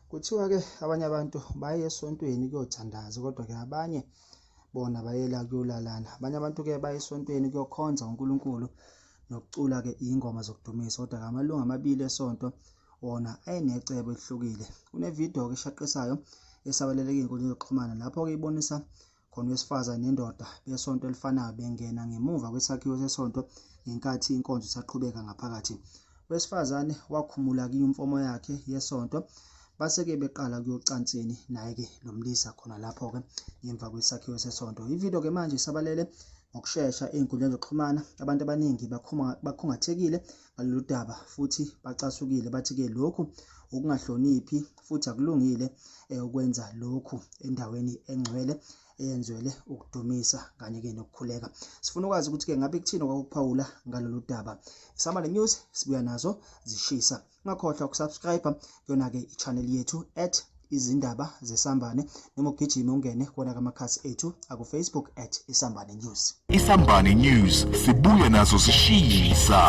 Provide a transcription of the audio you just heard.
Kuthiwa-ke abanye abantu baye esontweni kuyothandaza, kodwa-ke abanye bona bayela kuyolalana. Abanye abantu-ke baye esontweni kuyokhonza uNkulunkulu nokucula-ke iy'ngoma zokudumisa, kodwa-ke amalungu amabili esonto wona ayenecebo elihlukile. Kunevidiyo-ke eshaqisayo esabaleleka ey'nkundleni zokuxhumana lapho-ke ibonisa khona owesifazane nendoda besonto elifanayo bengena ngemuva kwesakhiwo sesonto ngenkathi inkonzo isaqhubeka ngaphakathi. Owesifazane wakhumula imfomo yakhe yesonto, base-ke beqala kuyocansini naye-ke lo mlisa khona lapho-ke ngemva kwesakhiwo sesonto. Ividiyo-ke manje isabalele ngokushesha ey'nkundleni zokuxhumana. Abantu abaningi bakhungathekile ngalolu daba futhi bacasukile, bathi-ke lokhu ukungahloniphi futhi akulungile ukwenza lokhu endaweni engcwele eyenzelwe ukudumisa kanye-ke nokukhuleka. Sifuna ukwazi ukuthi-ke ngabe kuthini okwakuphawula ngalolu daba. Isambane News sibuya nazo zishisa. Ungakhohlwa ukusubscribe kuyona-ke i-channel yethu @izindaba zesambane, noma ugijime ungene kuwona amakhasi ethu aku-Facebook @isambane News. Isambane News sibuya nazo zishisa.